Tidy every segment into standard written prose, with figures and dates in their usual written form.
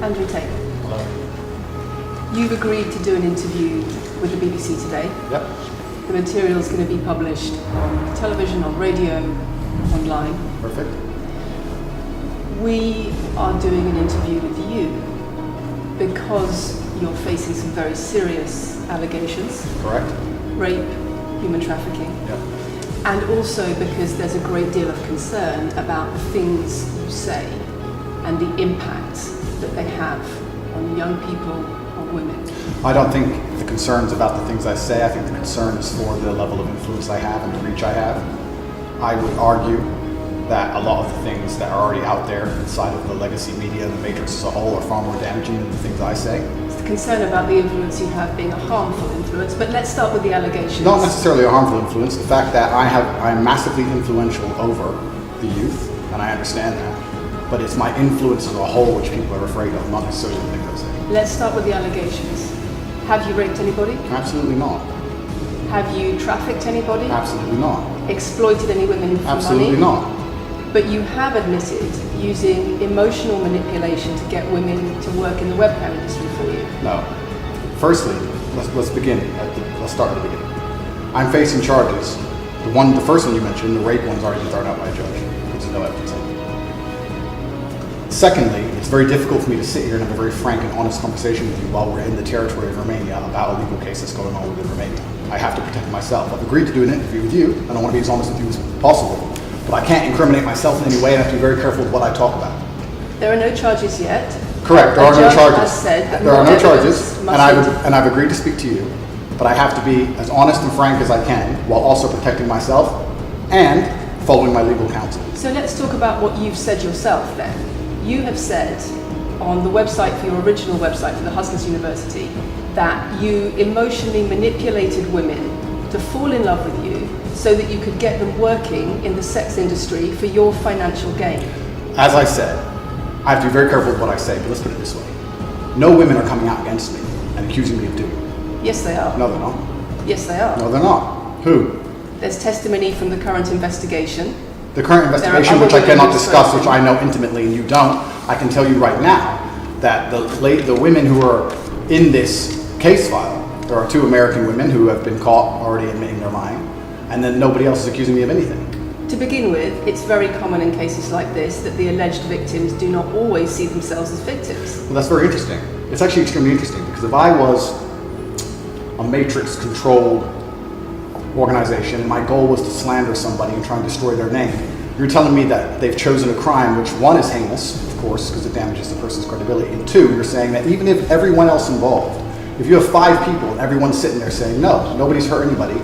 Andrew Tate. Hello. You've agreed to do an interview with the BBC today. Yep. The material is going to be published on television, on radio, online. Perfect. We are doing an interview with you because you're facing some very serious allegations. Correct. Rape, human trafficking. Yep. And also because there's a great deal of concern about the things you say and the impact that they have on young people, on women. I don't think the concern's about the things I say. I think the concern is for the level of influence I have and the reach I have. I would argue that a lot of the things that are already out there inside of the legacy media and the matrix as a whole are far more damaging than the things I say. It's the concern about the influence you have being a harmful influence, but let's start with the allegations. Not necessarily a harmful influence. The fact that I'm massively influential over the youth, and I understand that. But it's my influence as a whole which people are afraid of, not necessarily the things I say. Let's start with the allegations. Have you raped anybody? Absolutely not. Have you trafficked anybody? Absolutely not. Exploited any women for Absolutely money? not. But you have admitted using emotional manipulation to get women to work in the webcam industry for you. No. Firstly, let's begin. Let's start at the beginning. I'm facing charges. The first one you mentioned, the rape one's already been thrown out by a judge. There's no evidence of it. Secondly, it's very difficult for me to sit here and have a very frank and honest conversation with you while we're in the territory of Romania about a legal case that's going on within Romania. I have to protect myself. I've agreed to do an interview with you, and I want to be as honest with you as possible. But I can't incriminate myself in any way, and I have to be very careful with what I talk about. There are no charges yet. Correct, there are no charges. There are no charges, and I've agreed to speak to you, but I have to be as honest and frank as I can while also protecting myself and following my legal counsel. So let's talk about what you've said yourself then. You have said on the website, for your original website for the Hustlers University, that you emotionally manipulated women to fall in love with you so that you could get them working in the sex industry for your financial gain. As I said, I have to be very careful with what I say, but let's put it this way. No women are coming out against me and accusing me of doing it. Yes, they are. No, they're not. Yes, they are. No, they're not. Who? There's testimony from the current investigation. The current investigation, which I cannot discuss, which I know intimately and you don't, I can tell you right now that the women who are in this case file, there are 2 American women who have been caught already admitting they're lying, and then nobody else is accusing me of anything. To begin with, it's very common in cases like this that the alleged victims do not always see themselves as victims. Well, that's very interesting. It's actually extremely interesting because if I was a matrix-controlled organization and my goal was to slander somebody and try and destroy their name, you're telling me that they've chosen a crime which, 1, is heinous, of course, because it damages the person's credibility, and 2, you're saying that even if everyone else involved, if you have 5 people and everyone's sitting there saying, no, nobody's hurt anybody,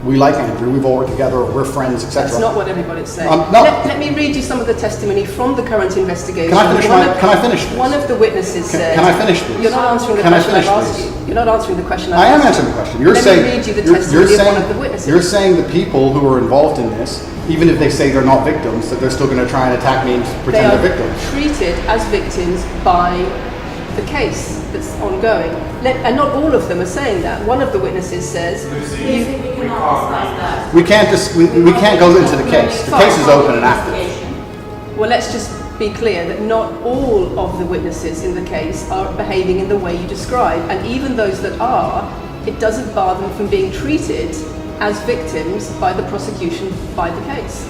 we like Andrew, we've all worked together, we're friends, etc. That's not what everybody's saying. No. Let me read you some of the testimony from the current investigation. Can I finish this? One of the witnesses said... Can I finish this? You're not answering the question I've asked you. You're not answering the question I've asked you. I am answering the question. Let me read you the testimony of one of the witnesses. You're saying the people who are involved in this, even if they say they're not victims, that they're still going to try and attack me and pretend they're victims. They are treated as victims by the case that's ongoing. And not all of them are saying that. One of the witnesses says... We can't go into the case. The case is open and active. Well, let's just be clear that not all of the witnesses in the case are behaving in the way you describe. And even those that are, it doesn't bar them from being treated as victims by the prosecution, by the case.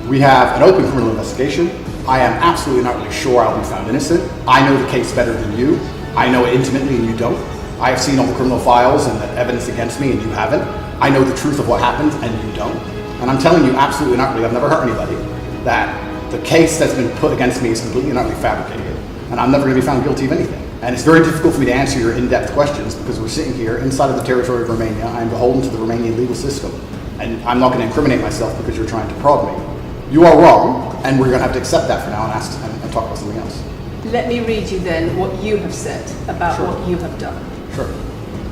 We have an open criminal investigation. I am absolutely not really sure I'll be found innocent. I know the case better than you. I know it intimately and you don't. I have seen all the criminal files and the evidence against me and you haven't. I know the truth of what happened and you don't. And I'm telling you absolutely not really, I've never hurt anybody, that the case that's been put against me is completely and utterly fabricated. And I'm never going to be found guilty of anything. And it's very difficult for me to answer your in-depth questions because we're sitting here inside of the territory of Romania. I am beholden to the Romanian legal system. And I'm not going to incriminate myself because you're trying to prod me. You are wrong, and we're going to have to accept that for now and talk about something else. Let me read you then what you have said about what you have done. Sure.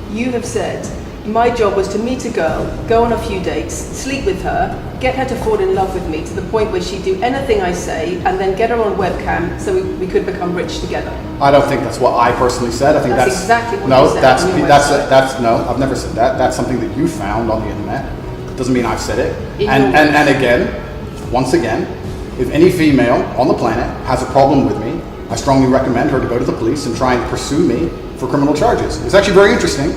You have said, my job was to meet a girl, go on a few dates, sleep with her, get her to fall in love with me to the point where she'd do anything I say, and then get her on webcam so we could become rich together. I don't think that's what I personally said. I think that's exactly what no, you said. That's no, I've never said that. That's something that you found on the internet. Doesn't mean I've said it. And again, once again, if any female on the planet has a problem with me, I strongly recommend her to go to the police and try and pursue me for criminal charges. It's actually very interesting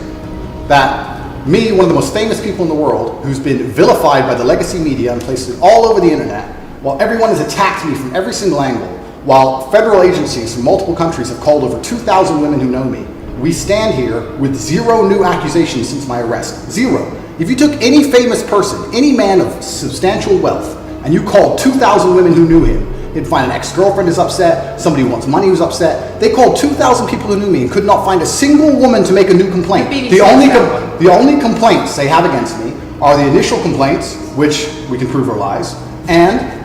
that me, one of the most famous people in the world, who's been vilified by the legacy media and places all over the internet, while everyone has attacked me from every single angle, while federal agencies from multiple countries have called over 2,000 women who know me, we stand here with 0 new accusations since my arrest. 0. If you took any famous person, any man of substantial wealth, and you called 2,000 women who knew him, you'd find an ex-girlfriend is upset, somebody who wants money who's upset. They called 2,000 people who knew me and could not find a single woman to make a new complaint. The only complaints they have against me are the initial complaints, which we can prove are lies, and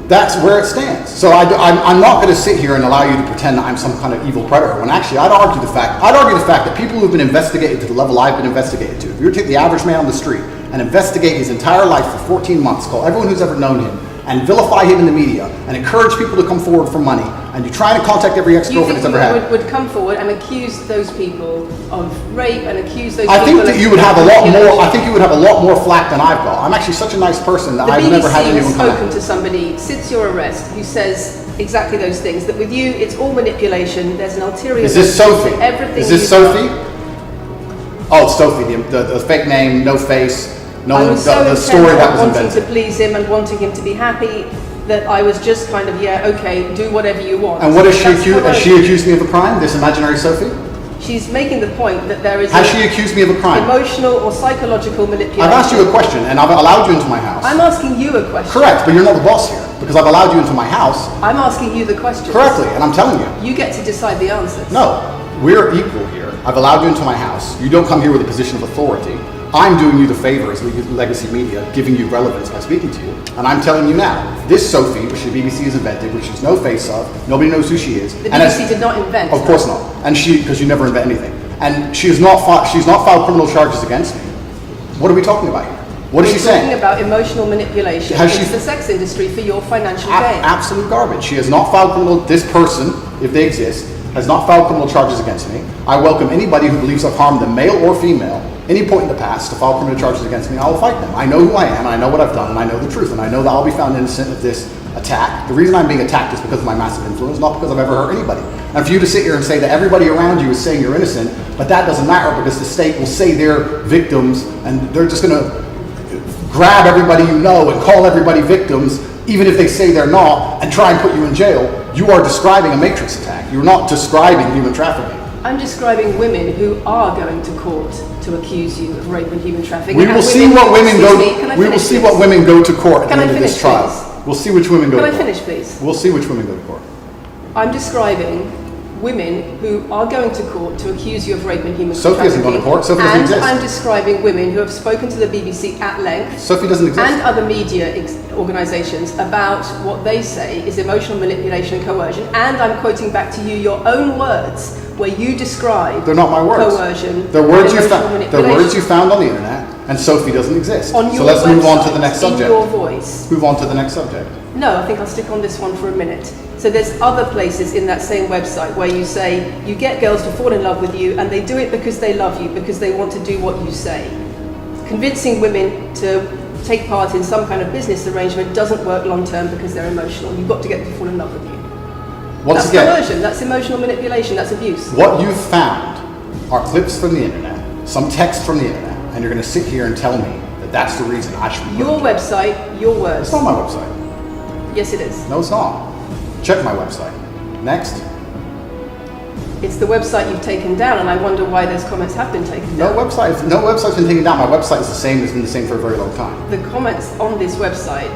that's where it stands. So I'm not going to sit here and allow you to pretend that I'm some kind of evil predator, when actually I'd argue the fact that people who've been investigated to the level I've been investigated to, if you were to take the average man on the street and investigate his entire life for 14 months, call everyone who's ever known him, and vilify him in the media, and encourage people to come forward for money, and you try to contact every ex-girlfriend he's ever had. Would come forward and accuse those people of rape and accuse those people I think of that you would have a lot more. I think you would have a lot more flack than I've got. I'm actually such a nice person that I've never had anyone come The BBC has spoken to somebody since your arrest who says exactly those things. That with you, it's all manipulation. There's an ulterior. Is this Sophie? Everything. Is this Sophie? Oh, it's Sophie. The fake name, no face. No, the story that was invented. Wanting to please him and wanting him to be happy, that I was just kind of, yeah, okay, do whatever you want. And what is she accused? Has she accused me of a crime? This imaginary Sophie? She's making the point that there is. Has she accused me of a crime? Emotional or psychological manipulation. I've asked you a question, and I've allowed you into my house. I'm asking you a question. Correct, but you're not the boss here because I've allowed you into my house. I'm asking you the question. Correctly, and I'm telling you. You get to decide the answers. No, we're equal here. I've allowed you into my house. You don't come here with a position of authority. I'm doing you the favor as legacy media, giving you relevance by speaking to you. And I'm telling you now, this Sophie, which the BBC has invented, which she's no face of, nobody knows who she is. The BBC did not invent. Of course not. And because you never invent anything. And she's not filed criminal charges against me. What are we talking about here? What is she saying? We're talking about emotional manipulation against the sex industry for your financial gain. Absolute garbage. She has not filed criminal, this person, if they exist, has not filed criminal charges against me. I welcome anybody who believes I've harmed them, male or female, any point in the past, to file criminal charges against me. I will fight them. I know who I am, and I know what I've done, and I know the truth, and I know that I'll be found innocent of this attack. The reason I'm being attacked is because of my massive influence, not because I've ever hurt anybody. And for you to sit here and say that everybody around you is saying you're innocent, but that doesn't matter because the state will say they're victims, and they're just going to grab everybody you know and call everybody victims, even if they say they're not, and try and put you in jail. You are describing a matrix attack. You're not describing human trafficking. I'm describing women who are going to court to accuse you of rape and human trafficking. We will see what women go. We will see what women go to court at the end of this trial. Please? We'll see which women go to court. Can I finish, please? We'll see which women go to court. I'm describing women who are going to court to accuse you of rape and human trafficking. Sophie hasn't gone to court. Sophie doesn't exist. And I'm describing women who have spoken to the BBC at length. Sophie doesn't exist. And other media organisations about what they say is emotional manipulation and coercion. And I'm quoting back to you your own words where you describe. They're not my words. Coercion. They're words you found on the internet, and Sophie doesn't exist. On your so let's move on to the website, next subject. In your voice. Move on to the next subject. No, I think I'll stick on this one for a minute. So there's other places in that same website where you say you get girls to fall in love with you and they do it because they love you, because they want to do what you say. Convincing women to take part in some kind of business arrangement doesn't work long term because they're emotional. You've got to get them to fall in love with you. That's coercion, that's emotional manipulation, that's abuse. What you've found are clips from the internet, some text from the internet, and you're going to sit here and tell me that that's the reason I should be your website, your words. It's not my website. Yes, it is. No, it's not. Check my website. Next. It's the website you've taken down, and I wonder why those comments have been taken down. No website's been taken down. My website is the same. It's been the same for a very long time. The comments on this website,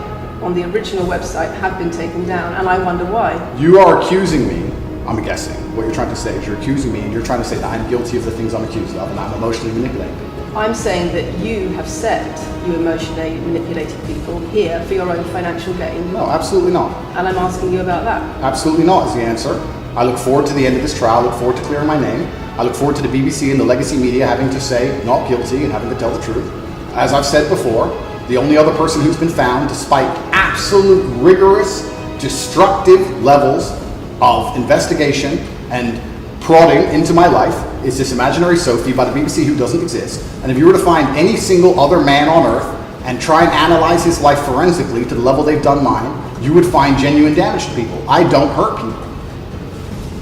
on the original website, have been taken down, and I wonder why. You are accusing me, I'm guessing, what you're trying to say is you're accusing me and you're trying to say that I'm guilty of the things I'm accused of and I'm emotionally manipulating people. I'm saying that you have said you emotionally manipulated people here for your own financial gain. No, absolutely not. And I'm asking you about that. Absolutely not is the answer. I look forward to the end of this trial. I look forward to clearing my name. I look forward to the BBC and the legacy media having to say not guilty and having to tell the truth. As I've said before, the only other person who's been found, despite absolute rigorous, destructive levels of investigation and prodding into my life, is this imaginary Sophie by the BBC who doesn't exist. And if you were to find any single other man on earth and try and analyze his life forensically to the level they've done mine, you would find genuine damage to people. I don't hurt people.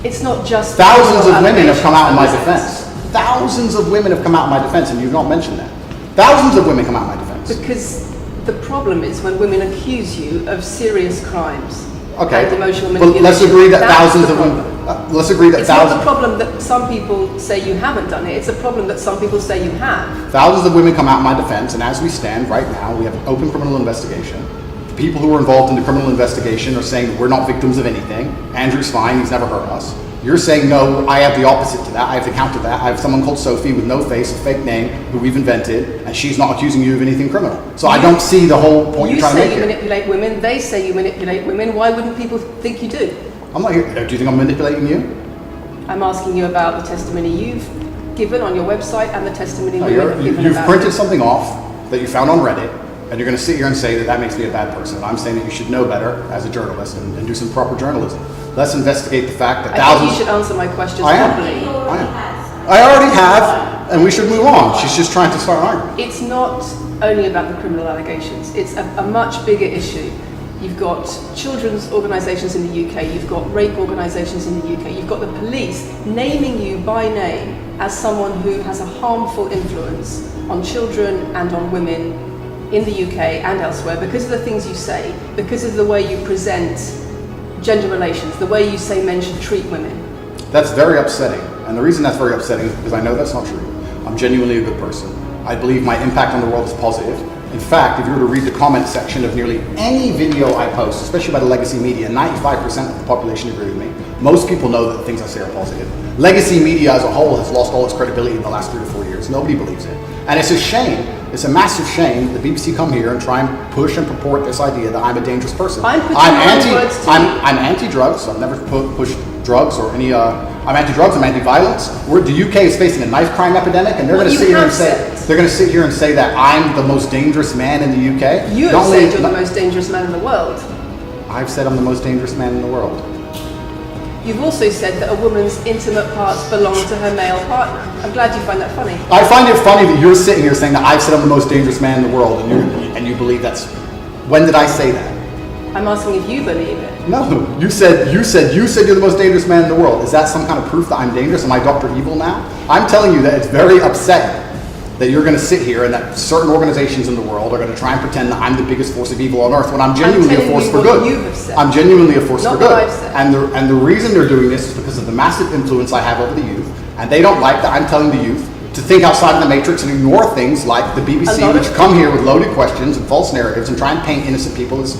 It's not just Thousands of women have come out in my allegations. defense. Thousands of women have come out in my defense, and you've not mentioned that. Thousands of women come out in my defense. Because the problem is when women accuse you of serious crimes Okay, and emotional but manipulation. let's agree that that's thousands the of women. problem. Let's agree that It's not the thousands. problem that some people say you haven't done it. It's a problem that some people say you have. Thousands of women come out in my defense, and as we stand right now, we have an open criminal investigation. The people who are involved in the criminal investigation are saying that we're not victims of anything. Andrew's fine, he's never hurt us. You're saying, no, I have the opposite to that. I have to counter that. I have someone called Sophie with no face, a fake name, who we've invented, and she's not accusing you of anything criminal. So I don't see the whole point you're trying to make You say you here. manipulate women, they say you manipulate women. Why wouldn't people think you do? I'm not here. Do you think I'm manipulating you? I'm asking you about the testimony you've given on your website and the testimony women have given You've about printed it. something off that you found on Reddit, and you're going to sit here and say that that makes me a bad person. I'm saying that you should know better as a journalist and do some proper journalism. Let's investigate the fact that I think thousands. you should answer my questions I am. properly. I already have, and we should move on. She's just trying to start an argument. It's not only about the criminal allegations. It's a much bigger issue. You've got children's organisations in the UK, you've got rape organisations in the UK, you've got the police naming you by name as someone who has a harmful influence on children and on women in the UK and elsewhere because of the things you say, because of the way you present gender relations, the way you say men should treat women. That's very upsetting, and the reason that's very upsetting is because I know that's not true. I'm genuinely a good person. I believe my impact on the world is positive. In fact, if you were to read the comment section of nearly any video I post, especially by the legacy media, 95% of the population agree with me. Most people know that the things I say are positive. Legacy media as a whole has lost all its credibility in the last 3 to 4 years. Nobody believes it. And it's a shame, it's a massive shame that the BBC come here and try and push and purport this idea that I'm a dangerous person. I'm putting my words to you. I'm anti-drugs, so I've never pushed drugs or any, I'm anti-drugs, I'm anti-violence. The UK is facing a knife crime epidemic, and they're Well, going to you sit here and have say, said. they're going to sit here and say that I'm the most dangerous man in the UK. You Not have only- said you're the most dangerous man in the world. I've said I'm the most dangerous man in the world. You've also said that a woman's intimate parts belong to her male partner. I'm glad you find that funny. I find it funny that you're sitting here saying that I've said I'm the most dangerous man in the world, and you believe that's. When did I say that? I'm asking if you believe it. No, you said you're the most dangerous man in the world. Is that some kind of proof that I'm dangerous? Am I Dr. Evil now? I'm telling you that it's very upsetting that you're going to sit here and that certain organizations in the world are going to try and pretend that I'm the biggest force of evil on earth when I'm genuinely a telling force you for what good. you have said. I'm genuinely a force Not for good. what I've said. And the reason they're doing this is because of the massive influence I have over the youth, and they don't like that I'm telling the youth to think outside of the matrix and ignore things like the BBC, which come here with loaded questions and false narratives and try and paint innocent people as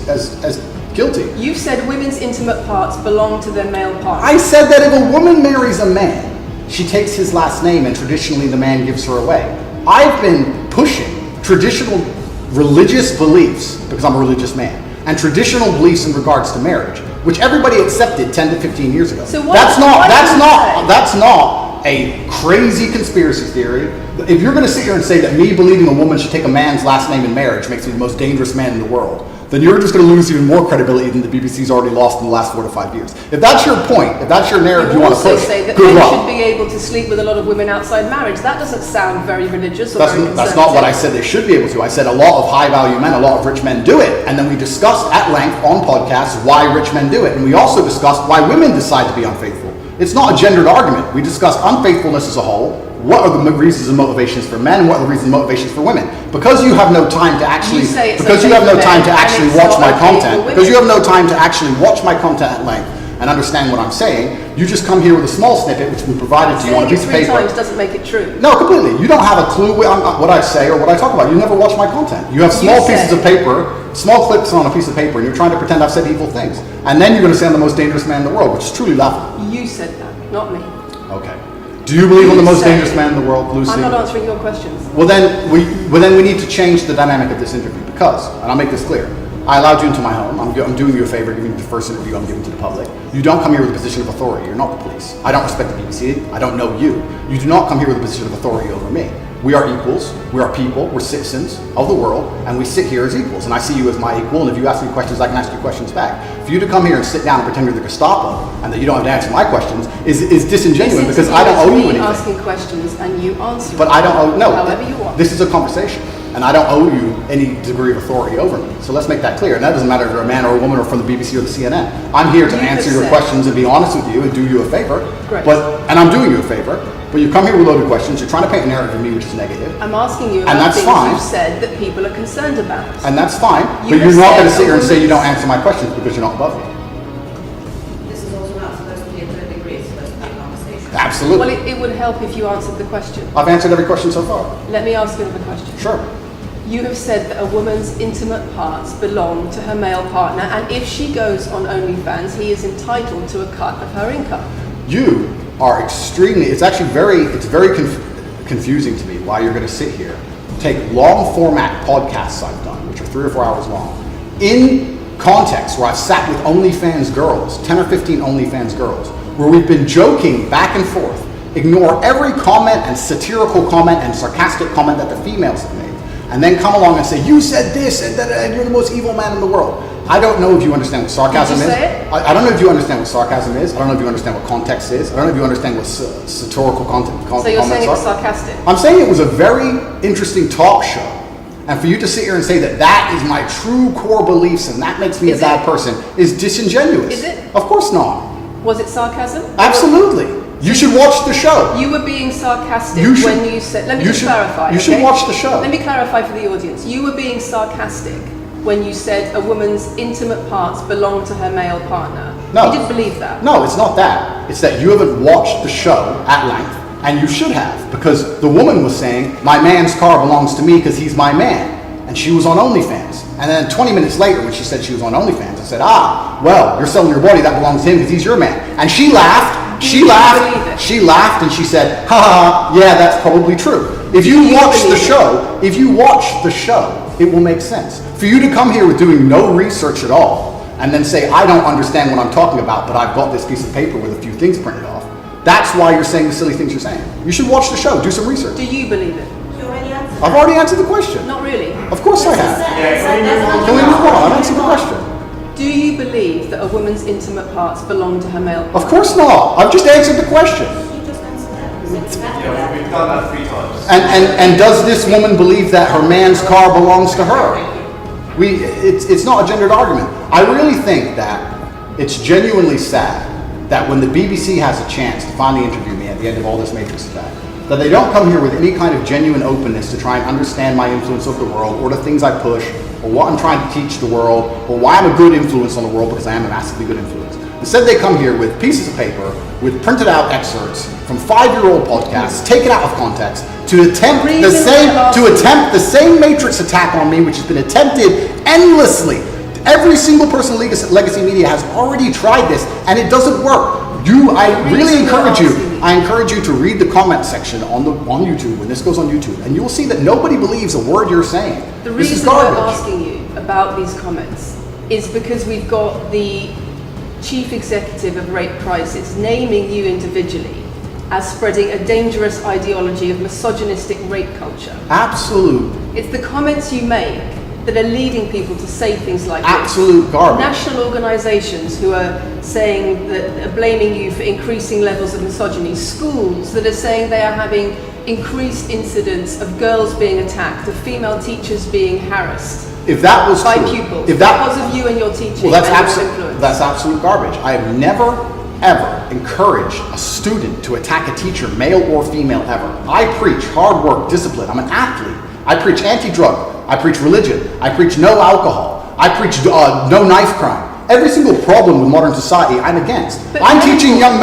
guilty. You've said women's intimate parts belong to their male partner. I said that if a woman marries a man, she takes his last name and traditionally the man gives her away. I've been pushing traditional religious beliefs, because I'm a religious man, and traditional beliefs in regards to marriage, which everybody accepted 10 to 15 years ago. So That's not a crazy conspiracy theory. If you're going to sit here and say that me believing a woman should take a man's last name in marriage makes me the most dangerous man in the world, then you're just going to lose even more credibility than the BBC's already lost in the last 4 to 5 years. If that's your point, if that's your narrative you want to also push, say that good men luck. should be able to sleep with a lot of women outside marriage. That doesn't sound very religious or very conservative. That's not what I said they should be able to. I said a lot of high-value men, a lot of rich men do it. And then we discussed at length on podcasts why rich men do it. And we also discussed why women decide to be unfaithful. It's not a gendered argument. We discussed unfaithfulness as a whole. What are the reasons and motivations for men? And what are the reasons and motivations for women? Because you have no time to actually, because you have no time to actually watch my content, because you have no time to actually watch my content at length and understand what I'm saying, you just come here with a small snippet which we provided to you on a piece of Saying it 3 paper. times doesn't make it true. No, completely. You don't have a clue what I say or what I talk about. You never watch my content. You have small pieces of paper, small clips on a piece of paper, and you're trying to pretend I've said evil things. And then you're going to say I'm the most dangerous man in the world, which is truly laughable. You said that, not me. Okay. Do you believe I'm the most dangerous man in the world, Lucy? I'm not answering your questions. Well, then we need to change the dynamic of this interview because, and I'll make this clear, I allowed you into my home. I'm doing you a favor, giving you the first interview I'm giving to the public. You don't come here with a position of authority. You're not the police. I don't respect the BBC. I don't know you. You do not come here with a position of authority over me. We are equals. We are people. We're citizens of the world, and we sit here as equals. And I see you as my equal. And if you ask me questions, I can ask you questions back. For you to come here and sit down and pretend you're the Gestapo and that you don't have to answer my questions is disingenuous because I don't owe you anything. Asking questions and you answer. But I don't owe. No. However you want. This is a conversation. and I don't owe you any degree of authority over me. So let's make that clear. And that doesn't matter if you're a man or a woman or from the BBC or the CNN. I'm here to answer your questions and be honest with you and do you a favor. Great. And I'm doing you a favor. But you come here with loaded questions. You're trying to paint a narrative of me which is negative. I'm asking you about things you've said that people are concerned about. And that's fine. But you're not going to sit here and say you don't answer my questions because you're not above me. This is also not supposed to be a third degree, it's supposed to be a conversation. Absolutely. Well, it would help if you answered the question. I've answered every question so far. Let me ask you another question. Sure. You have said that a woman's intimate parts belong to her male partner, and if she goes on OnlyFans, he is entitled to a cut of her income. You are extremely, it's very confusing to me why you're going to sit here, take long format podcasts I've done, which are 3 or 4 hours long, in context where I've sat with OnlyFans girls, 10 or 15 OnlyFans girls, where we've been joking back and forth, ignore every comment and satirical comment and sarcastic comment that the females have made, and then come along and say, you said this, and you're the most evil man in the world. I don't know if you understand what sarcasm is. I don't know if you understand what sarcasm is. I don't know if you understand what context is. I don't know if you understand what satirical comments are. So you're saying it was sarcastic? I'm saying it was a very interesting talk show. And for you to sit here and say that that is my true core beliefs and that makes me a bad person is disingenuous. Is it? Of course not. Was it sarcasm? Absolutely. You should watch the show. You were being sarcastic when you said... Let me just clarify. You should watch the show. Let me clarify for the audience. You were being sarcastic when you said a woman's intimate parts belong to her male partner. No. You didn't believe that. No, it's not that. It's that you haven't watched the show at length, and you should have, because the woman was saying, my man's car belongs to me because he's my man. And she was on OnlyFans. And then 20 minutes later, when she said she was on OnlyFans, I said, well, you're selling your body, that belongs to him because he's your man. And she laughed. She laughed and she said, ha, yeah, that's probably true. If you watch the show, it will make sense. For you to come here with doing no research at all, and then say, I don't understand what I'm talking about, but I've got this piece of paper with a few things printed off, that's why you're saying the silly things you're saying. You should watch the show, do some research. Do you believe it? You already answered. I've already answered the question. Not really. Of course I have. Can we move on? I've answered the question. Do you believe that a woman's intimate parts belong to her male partner? Of course not. I've just answered the question. You just answered that. Yeah, we've done that 3 times. And does this woman believe that her man's car belongs to her? It's not a gendered argument. I really think that it's genuinely sad that when the BBC has a chance to finally interview me at the end of all this Matrix attack, that they don't come here with any kind of genuine openness to try and understand my influence over the world, or the things I push, or what I'm trying to teach the world, or why I'm a good influence on the world, because I am a massively good influence. Instead, they come here with pieces of paper, with printed out excerpts from 5-year-old podcasts, taken out of context, to attempt the same Matrix attack on me, which has been attempted endlessly. Every single person in Legacy Media has already tried this, and it doesn't work. I really encourage you to read the comment section on YouTube when this goes on YouTube, and you will see that nobody believes a word you're saying. The This is reason we're garbage. asking you about these comments is because we've got the chief executive of Rape Crisis naming you individually as spreading a dangerous ideology of misogynistic rape culture. Absolute It's the comments you make that are leading people to say things like absolute this. garbage. National organisations who are saying that are blaming you for increasing levels of misogyny. Schools that are saying they are having increased incidents of girls being attacked, of female teachers being harassed. If that was by true, pupils, if that because of you and your teaching, well, that's and your influence. that's absolute garbage. I have never ever encouraged a student to attack a teacher, male or female, ever. I preach hard work, discipline. I'm an athlete. I preach anti-drug. I preach religion. I preach no alcohol. I preach no knife crime. Every single problem with modern society, I'm against. I'm teaching young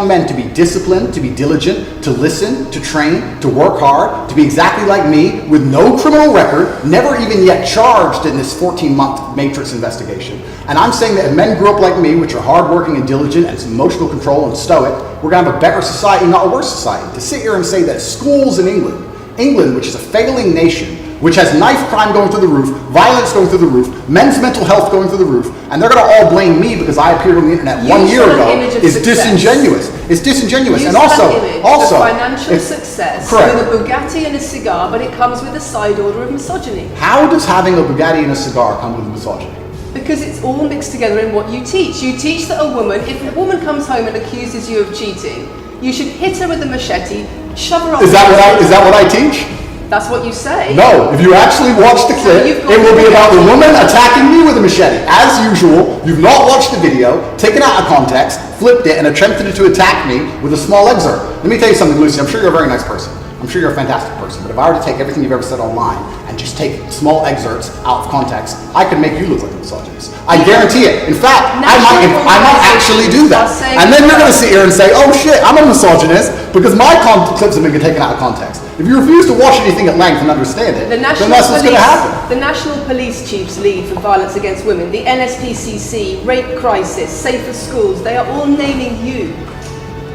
men to be disciplined, to be diligent, to listen, to train, to work hard, to be exactly like me, with no criminal record, never even yet charged in this 14-month Matrix investigation. And I'm saying that if men grew up like me, which are hardworking and diligent and some emotional control and stoic, we're going to have a better society, not a worse society. To sit here and say that schools in England, which is a failing nation, which has knife crime going through the roof, violence going through the roof, men's mental health going through the roof, and they're going to all blame me because I appeared on the internet 1 year ago, is disingenuous. It's disingenuous. You and also, financial success correct. with a Bugatti and a cigar, but it comes with a side order of misogyny. How does having a Bugatti and a cigar come with misogyny? Because it's all mixed together in what you teach. You teach that if a woman comes home and accuses you of cheating, you should hit her with a machete, shove her off. Is that what I teach? That's what you say. No, if you actually watch the clip, it will be about the woman attacking me with a machete. As usual, you've not watched the video, taken it out of context, flipped it, and attempted to attack me with a small excerpt. Let me tell you something, Lucy. I'm sure you're a very nice person. I'm sure you're a fantastic person. But if I were to take everything you've ever said online and just take small excerpts out of context, I could make you look like a misogynist. I guarantee it. In fact, I might actually do that. And then you're going to sit here and say, oh shit, I'm a misogynist because my clips have been taken out of context. If you refuse to watch anything at length and understand it, then that's what's going to happen. The National Police Chiefs League for Violence Against Women, the NSPCC, Rape Crisis, Safer Schools, they are all naming you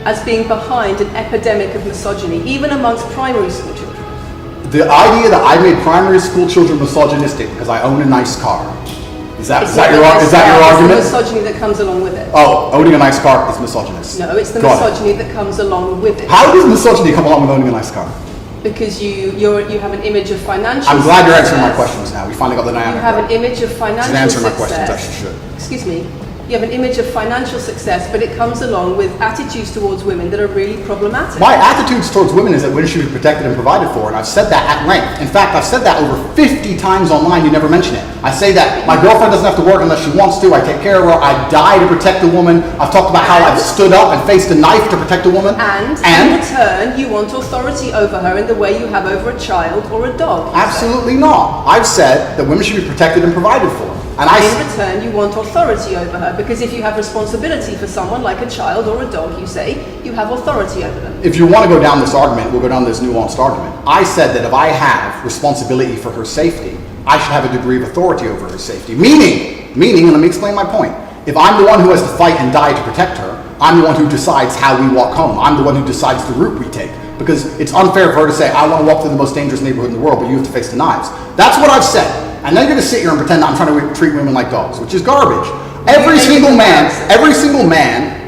as being behind an epidemic of misogyny, even amongst primary school children. The idea that I made primary school children misogynistic because I own a nice car, is that your argument? It's the misogyny that comes along with it. Oh, owning a nice car is misogynist. No, it's the misogyny that comes along with it. How does misogyny come along with owning a nice car? Because you have an image of financial I'm glad you're answering my questions now. We finally got the dynamic. You have an image of financial answering success. my questions, as you should. Excuse me. You have an image of financial success, but it comes along with attitudes towards women that are really problematic. My attitudes towards women is that women should be protected and provided for, and I've said that at length. In fact, I've said that over 50 times online, you never mention it. I say that my girlfriend doesn't have to work unless she wants to, I take care of her, I die to protect a woman. I've talked about how I've stood up and faced a knife to protect a woman. And in return, you want authority over her in the way you have over a child or a dog. Absolutely not. I've said that women should be protected and provided for. And in return, you want authority over her, because if you have responsibility for someone like a child or a dog, you say, you have authority over them. If you want to go down this argument, we'll go down this nuanced argument. I said that if I have responsibility for her safety, I should have a degree of authority over her safety. Meaning, and let me explain my point. If I'm the one who has to fight and die to protect her, I'm the one who decides how we walk home. I'm the one who decides the route we take. Because it's unfair for her to say, I want to walk through the most dangerous neighborhood in the world, but you have to face the knives. That's what I've said. And then you're going to sit here and pretend that I'm trying to treat women like dogs, which is garbage. Every single man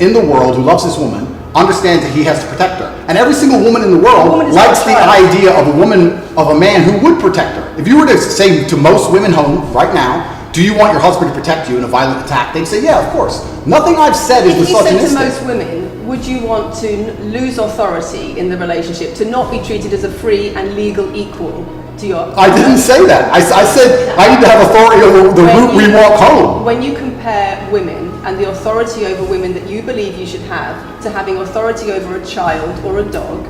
in the world who loves this woman understands that he has to protect her. And every single woman in the world likes the idea of a man who would protect her. If you were to say to most women home right now, do you want your husband to protect you in a violent attack? They'd say, yeah, of course. Nothing I've said is misogynistic. If you said to most women, would you want to lose authority in the relationship, to not be treated as a free and legal equal to your... I didn't say that. I said I need to have authority over the route we walk home. When you compare women and the authority over women that you believe you should have to having authority over a child or a dog,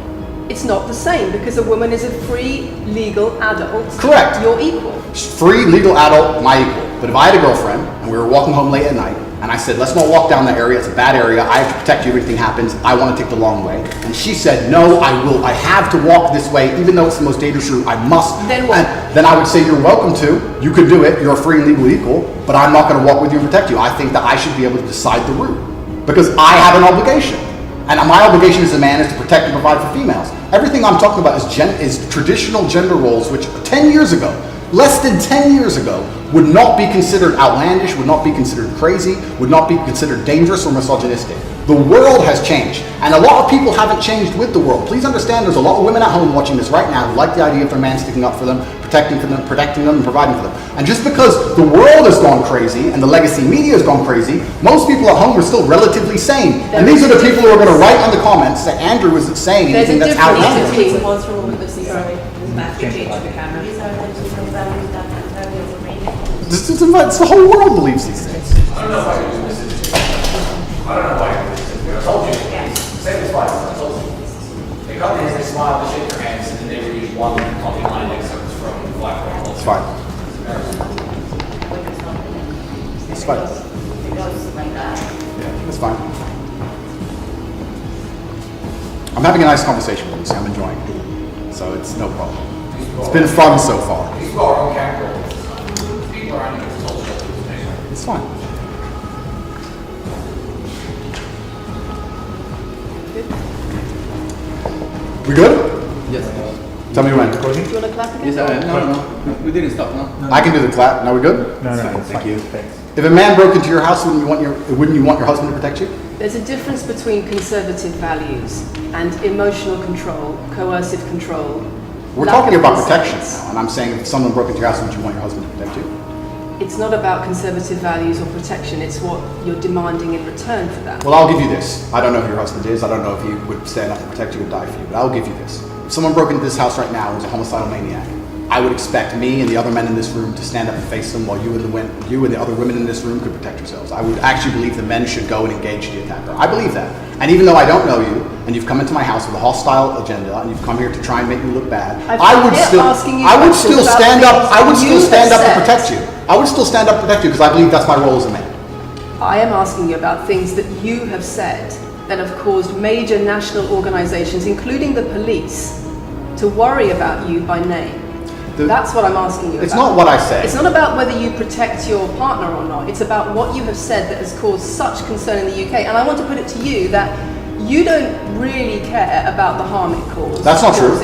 it's not the same, because a woman is a free legal adult. Correct. You're equal. Free legal adult, my equal. But if I had a girlfriend and we were walking home late at night and I said, let's not walk down that area, it's a bad area, I have to protect you if anything happens, I want to take the long way. And she said, no, I have to walk this way, even though it's the most dangerous route, I must. Then what? And then I would say, you're welcome to, you could do it, you're a free and legal equal, but I'm not going to walk with you and protect you. I think that I should be able to decide the route, because I have an obligation. And my obligation as a man is to protect and provide for females. Everything I'm talking about is traditional gender roles, which 10 years ago, less than 10 years ago, would not be considered outlandish, would not be considered crazy, would not be considered dangerous or misogynistic. The world has changed, and a lot of people haven't changed with the world. Please understand, there's a lot of women at home watching this right now who like the idea of their man sticking up for them, protecting them, and providing for them. And just because the world has gone crazy and the legacy media has gone crazy, most people at home are still relatively sane. And these are the people who are going to write in the comments that Andrew isn't saying anything that's outlandish. There's a It's the whole world believes these things. I don't know why you do this. I don't know why you do this. I told you. Same as twice. I told you. They come in, they smile, they shake their hands, and then they read one copy line excerpts from Black Hole. It's fine. It's fine. It goes like that. Yeah, it's fine. I'm having a nice conversation with you, so I'm enjoying it. So it's no problem. It's been fun so far. These are our own camera. People around here told you. It's fine. We good? Yes. Tell me when. Do you want to clap again? Yes, no. We didn't stop, no? I can do the clap. Now we good? No, Thank you. Thanks. If a man broke into your house, wouldn't you want your husband to protect you? There's a difference between conservative values and emotional control, coercive control. We're lack talking of about consent. protection now, and I'm saying if someone broke into your house, would you want your husband to protect you? It's not about conservative values or protection, it's what you're demanding in return for that. Well, I'll give you this. I don't know who your husband is. I don't know if he would stand up and protect you or die for you, but I'll give you this. if someone broke into this house right now and was a homicidal maniac, I would expect me and the other men in this room to stand up and face them while you and the other women in this room could protect yourselves. I would actually believe the men should go and engage the attacker. I believe that. And even though I don't know you, and you've come into my house with a hostile agenda, and you've come here to try and make me look bad, I would still stand up to protect you. I would still stand up to protect you because I believe that's my role as a man. I am asking you about things that you have said that have caused major national organisations, including the police, to worry about you by name. That's what I'm asking you about. It's not what I say. It's not about whether you protect your partner or not. It's about what you have said that has caused such concern in the UK. And I want to put it to you that you don't really care about the harm it causes. That's not true.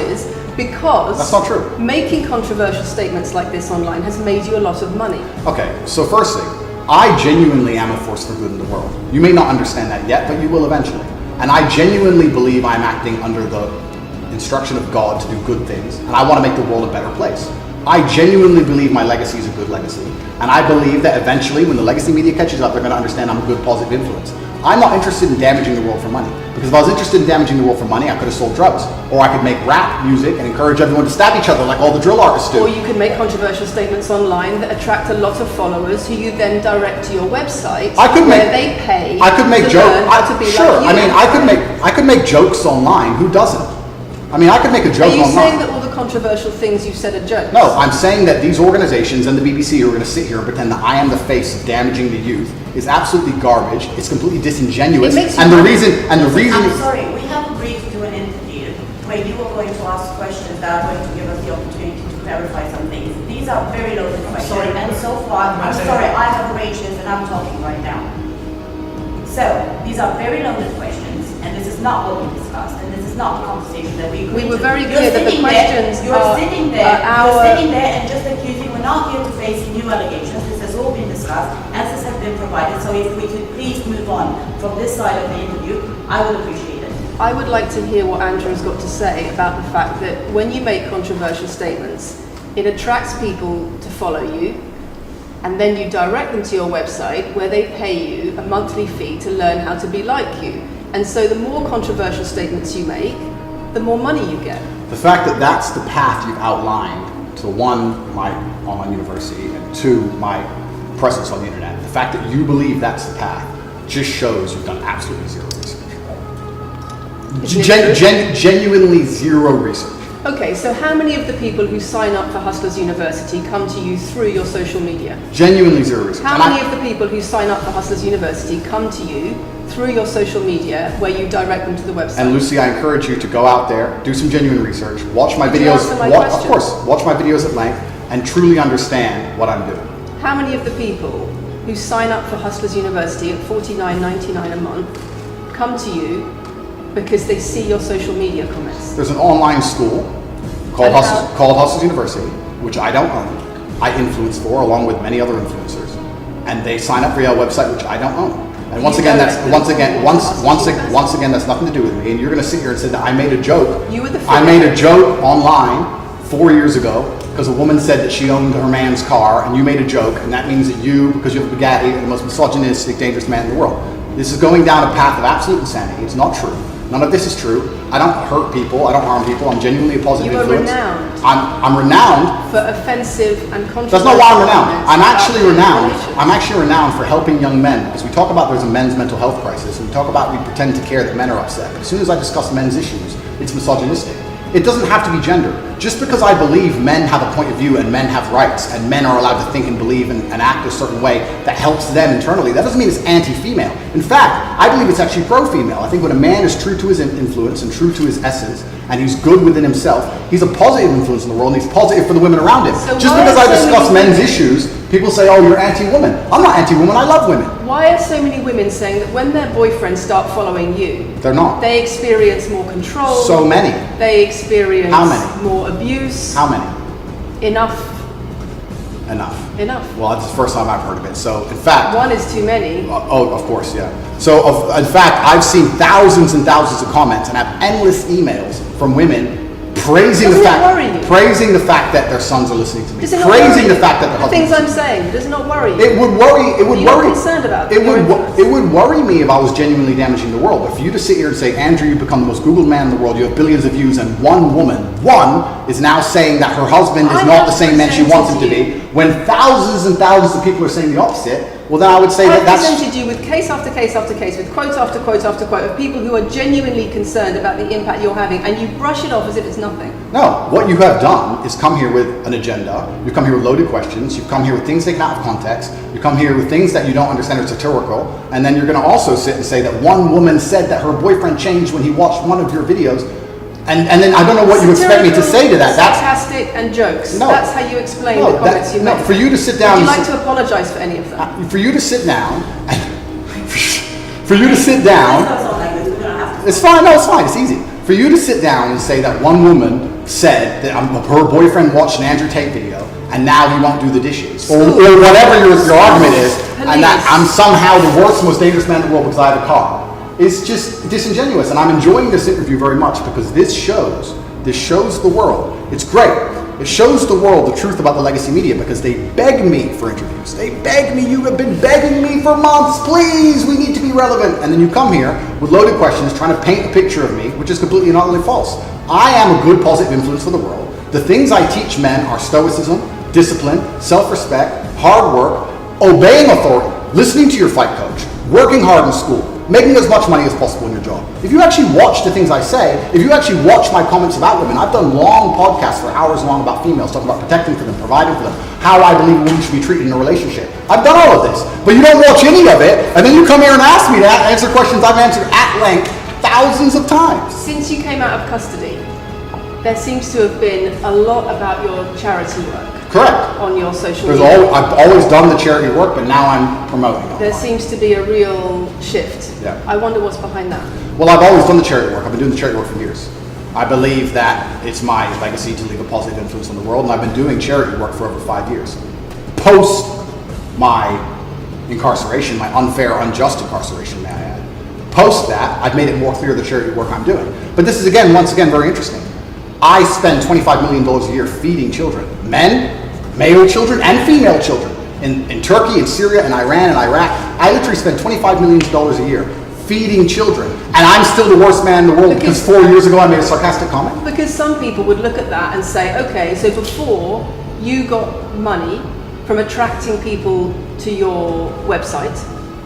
Because that's not true. Making controversial statements like this online has made you a lot of money. Okay, so first thing, I genuinely am a force for good in the world. You may not understand that yet, but you will eventually. And I genuinely believe I'm acting under the instruction of God to do good things, and I want to make the world a better place. I genuinely believe my legacy is a good legacy, and I believe that eventually when the legacy media catches up, they're going to understand I'm a good positive influence. I'm not interested in damaging the world for money, because if I was interested in damaging the world for money, I could have sold drugs, or I could make rap music and encourage everyone to stab each other like all the drill artists do. Or you could make controversial statements online that attract a lot of followers who you then direct to your website where they pay to learn how to be like you. I mean, I could make jokes online. Who doesn't? I mean, I could make a joke online. Are you saying that all the controversial things you've said are jokes? No, I'm saying that these organizations and the BBC are going to sit here and pretend that I am the face of damaging the youth is absolutely garbage. It's completely disingenuous. I'm sorry, we have agreed to do an interview where you are going to ask questions that are going to give us the opportunity to clarify some things. These are very loaded questions, and so far, I'm sorry, I have arranged this and I'm talking right now. So, these are very loaded questions, and this is not what we discussed, and this is not the conversation that we agreed to. We were very clear that the questions You're sitting there and just accusing, we're not here to face new allegations. This has all been discussed, answers have been provided, so if we could please move on from this side of the interview, I would appreciate it. I would like to hear what Andrew's got to say about the fact that when you make controversial statements, it attracts people to follow you, and then you direct them to your website where they pay you a monthly fee to learn how to be like you. And so the more controversial statements you make, the more money you get. The fact that that's the path you've outlined to one, my online university, and two, my presence on the internet, the fact that you believe that's the path just shows you've done absolutely zero research. Genuinely zero research. Okay, so how many of the people who sign up for Hustlers University come to you through your social media? Genuinely zero research. How many of the people who sign up for Hustlers University come to you through your social media where you direct them to the website? And Lucy, I encourage you to go out there, do some genuine research, watch my videos, of course, watch my videos at length, and truly understand what I'm doing. How many of the people who sign up for Hustlers University at $49.99 a month come to you because they see your social media comments? There's an online school called Hustlers University, which I don't own. I influence for, along with many other influencers, and they sign up for your website, which I don't own. And once again, that's nothing to do with me. And you're going to sit here and say that I made a joke. I made a joke online 4 years ago because a woman said that she owned her man's car, and you made a joke, and that means that you, because you have a Bugatti, are the most misogynistic, dangerous man in the world. This is going down a path of absolute insanity. It's not true. None of this is true. I don't hurt people. I don't harm people. I'm genuinely a positive influence. You are renowned. I'm renowned for offensive and controversial. That's not why I'm renowned. I'm actually renowned. I'm actually renowned for helping young men, because we talk about there's a men's mental health crisis, and we talk about we pretend to care that men are upset. But as soon as I discuss men's issues, it's misogynistic. It doesn't have to be gender. Just because I believe men have a point of view and men have rights and men are allowed to think and believe and act a certain way that helps them internally, that doesn't mean it's anti-female. In fact, I believe it's actually pro-female. I think when a man is true to his influence and true to his essence, and he's good within himself, he's a positive influence in the world, and he's positive for the women around him. So just because I discuss men's issues, people say, oh, you're anti-woman. I'm not anti-woman, I love women. Why are so many women saying that when their boyfriends start following you, they're not. They experience more control. So many. They experience How many? more abuse. How many? Enough. Well, that's the first time I've heard of it. So, in fact... One is too many. Of course, yeah. So, in fact, I've seen thousands and thousands of comments and have endless emails from women praising Doesn't the it worry you? fact, praising the fact that their sons are listening to me, Does it not praising worry the fact that their the things husbands. I'm saying, does it not worry you? It would worry. It would You're not worry. concerned about it your would. influence. It would worry me if I was genuinely damaging the world. But for you to sit here and say, Andrew, you've become the most Googled man in the world. You have billions of views, and one woman, is now saying that her husband is I not have the same man she wants him to presented be, when thousands and thousands of people are saying the opposite. Well, then I would say I've that that's. presented you with case after case after case, with quote after quote after quote of people who are genuinely concerned about the impact you're having, and you brush it off as if it's nothing. No, what you have done is come here with an agenda. You've come here with loaded questions. You've come here with things taken out of context. You come here with things that you don't understand are satirical. And then you're going to also sit and say that one woman said that her boyfriend changed when he watched one of your videos. And then I don't know what you expect me to say to that. That's sarcastic and jokes. No. That's how you explain No, the comments you no, make. for you to sit down Would you and like to apologise for any of them? for you to sit down, for you to sit down. Please don't sound like this. We're gonna have to. It's fine. No, it's fine. It's easy. For you to sit down and say that one woman said that her boyfriend watched an Andrew Tate video and now he won't do the dishes, or whatever your argument is, and that I'm somehow the worst, most dangerous man in the world because I have a car. It's just disingenuous, and I'm enjoying this interview very much because this shows the world. It's great. It shows the world the truth about the legacy media because they beg me for interviews. They beg me. You have been begging me for months. Please, we need to be relevant. And then you come here with loaded questions trying to paint a picture of me, which is completely and utterly false. I am a good, positive influence for the world. The things I teach men are stoicism, discipline, self-respect, hard work, obeying authority, listening to your fight coach, working hard in school, making as much money as possible in your job. If you actually watch the things I say, if you actually watch my comments about women, I've done long podcasts for hours long about females, talking about protecting for them, providing for them, how I believe women should be treated in a relationship. I've done all of this, but you don't watch any of it, and then you come here and ask me to answer questions I've answered at length thousands of times. Since you came out of custody, there seems to have been a lot about your charity work. Correct. On your social There's media. I've always done the charity work, but now I'm promoting it. There seems to be a real shift. Yeah. I wonder what's behind that. Well, I've always done the charity work. I've been doing the charity work for years. I believe that it's my legacy to leave a positive influence on the world, and I've been doing charity work for over 5 years. Post my incarceration, my unfair, unjust incarceration, may I add. Post that, I've made it more clear the charity work I'm doing. But this is, once again, very interesting. I spend $25 million a year feeding children, men, male children, and female children. In Turkey, in Syria, in Iran, and Iraq, I literally spend $25 million a year feeding children. And I'm still the worst man in the world because 4 years ago I made a sarcastic comment? Because some people would look at that and say, okay, so before you got money from attracting people to your website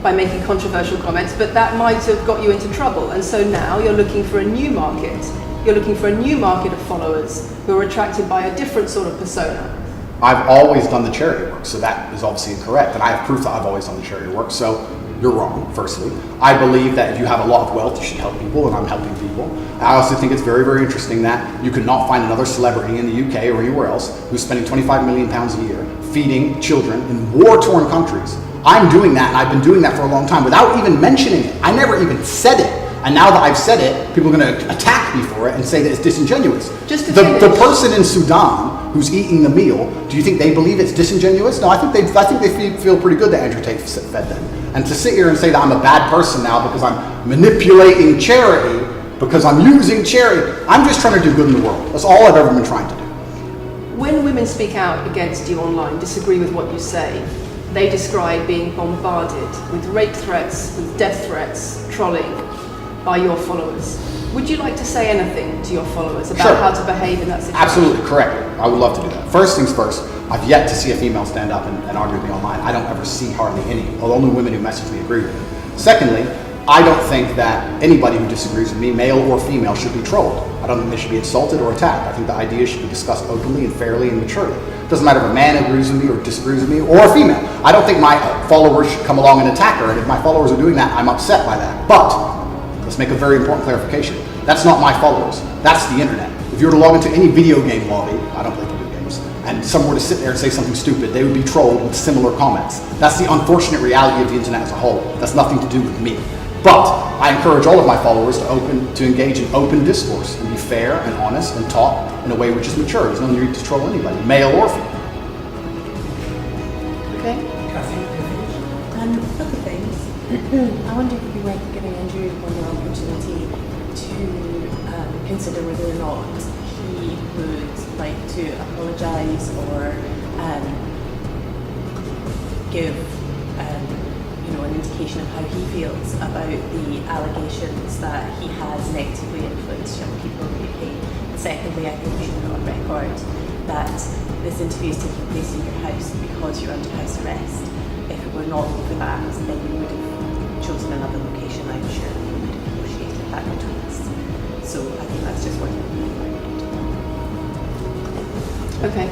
by making controversial comments, but that might have got you into trouble. And so now you're looking for a new market. You're looking for a new market of followers who are attracted by a different sort of persona. I've always done the charity work, so that is obviously incorrect. And I have proof that I've always done the charity work, so you're wrong, firstly. I believe that if you have a lot of wealth, you should help people, and I'm helping people. I also think it's very, very interesting that you could not find another celebrity in the UK or anywhere else who's spending £25 million a year feeding children in war-torn countries. I'm doing that, and I've been doing that for a long time without even mentioning it. I never even said it. And now that I've said it, people are going to attack me for it and say that it's disingenuous. Just to the finish. person in Sudan who's eating the meal, do you think they believe it's disingenuous? No, I think they feel pretty good that Andrew Tate fed them. And to sit here and say that I'm a bad person now because I'm manipulating charity, because I'm using charity, I'm just trying to do good in the world. That's all I've ever been trying to do. When women speak out against you online, disagree with what you say, they describe being bombarded with rape threats, with death threats, trolling by your followers. Would you like to say anything to your followers about Sure. how to behave in that situation? Absolutely, correct. I would love to do that. First things first, I've yet to see a female stand up and argue with me online. I don't ever see hardly any. Well, only women who message me agree with me. Secondly, I don't think that anybody who disagrees with me, male or female, should be trolled. I don't think they should be insulted or attacked. I think the ideas should be discussed openly and fairly and maturely. It doesn't matter if a man agrees with me or disagrees with me, or a female. I don't think my followers should come along and attack her, and if my followers are doing that, I'm upset by that. But let's make a very important clarification. That's not my followers. That's the internet. If you were to log into any video game lobby, I don't play video games, and someone were to sit there and say something stupid, they would be trolled with similar comments. That's the unfortunate reality of the internet as a whole. That's nothing to do with me. But I encourage all of my followers to engage in open discourse and be fair and honest and talk in a way which is mature. There's no need to troll anybody, male or female. Okay. Other things. I wonder if it would be worth giving Andrew one more opportunity to consider whether or not he he would like to apologise or give an indication of how he feels about the allegations that he has negatively influenced young people in the UK. And secondly, I think we should put on record that this interview is taking place in your house because you're under house arrest. If it were not for that, then we would have chosen another location, I'm sure. We would have negotiated that between us. So I think that's just worth it. Okay.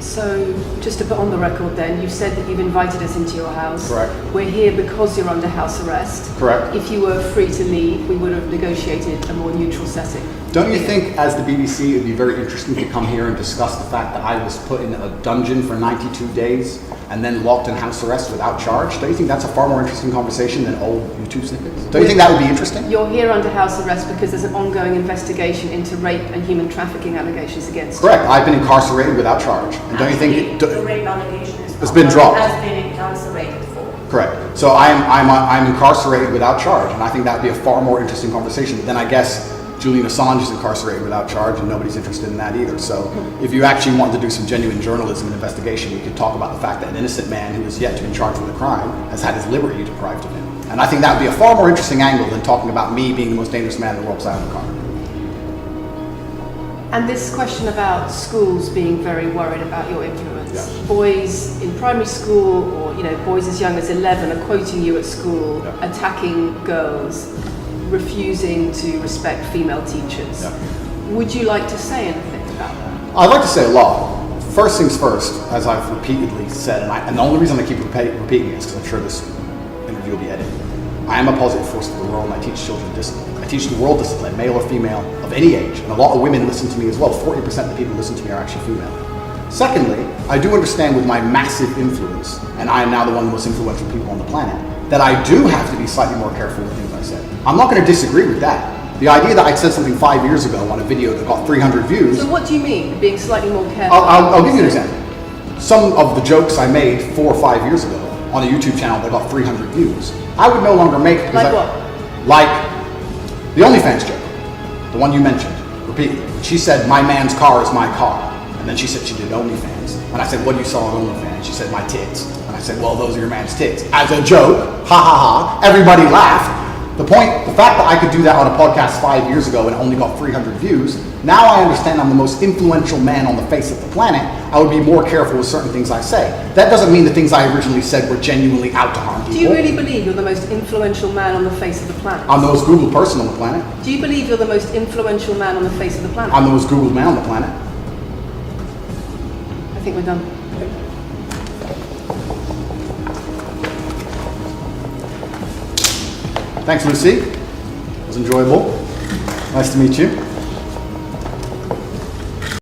So, just to put on the record then, you've said that you've invited us into your house. Correct. We're here because you're under house arrest. Correct. If you were free to leave, we would have negotiated a more neutral setting. Don't you think, as the BBC, it would be very interesting to come here and discuss the fact that I was put in a dungeon for 92 days and then locked in house arrest without charge? Don't you think that's a far more interesting conversation than old YouTube snippets? Don't you think that would be interesting? You're here under house arrest because there's an ongoing investigation into rape and human trafficking allegations against you. Correct. I've been incarcerated without charge. And don't you think the rape allegation it's been dropped? Has been incarcerated for. Correct. So I'm incarcerated without charge, and I think that would be a far more interesting conversation. But then I guess Julian Assange is incarcerated without charge, and nobody's interested in that either. So if you actually wanted to do some genuine journalism and investigation, we could talk about the fact that an innocent man who is yet to be charged with a crime has had his liberty deprived of him. And I think that would be a far more interesting angle than talking about me being the most dangerous man in the world beside the car. And this question about schools being very worried about your influence. Yeah. Boys in primary school, or boys as young as 11 are quoting you at school, Yeah. attacking girls, refusing to respect female teachers. Yeah. Would you like to say anything about that? I'd like to say a lot. First things first, as I've repeatedly said, and the only reason I keep repeating it is because I'm sure this interview will be edited. I am a positive force for the world, and I teach children discipline. I teach the world discipline, male or female, of any age. And a lot of women listen to me as well. 40% of the people who listen to me are actually female. Secondly, I do understand with my massive influence, and I am now the one of the most influential people on the planet, that I do have to be slightly more careful with things I say. I'm not going to disagree with that. The idea that I said something 5 years ago on a video that got 300 views... So what do you mean, being slightly more careful? I'll give you an example. Some of the jokes I made 4 or 5 years ago on a YouTube channel that got 300 views, I would no longer make... Like what? Like the OnlyFans joke, the one you mentioned, repeatedly. She said, my man's car is my car. And then she said she did OnlyFans. And I said, what do you saw on OnlyFans? She said, my tits. And I said, well, those are your man's tits. As a joke, ha ha ha, everybody laughed. The fact that I could do that on a podcast 5 years ago and only got 300 views, now I understand I'm the most influential man on the face of the planet. I would be more careful with certain things I say. That doesn't mean the things I originally said were genuinely out to harm people. Do you really believe you're the most influential man on the face of the planet? I'm the most Googled person on the planet. Do you believe you're the most influential man on the face of the planet? I'm the most Googled man on the planet. I think we're done. Thanks, Lucy. It was enjoyable. Nice to meet you.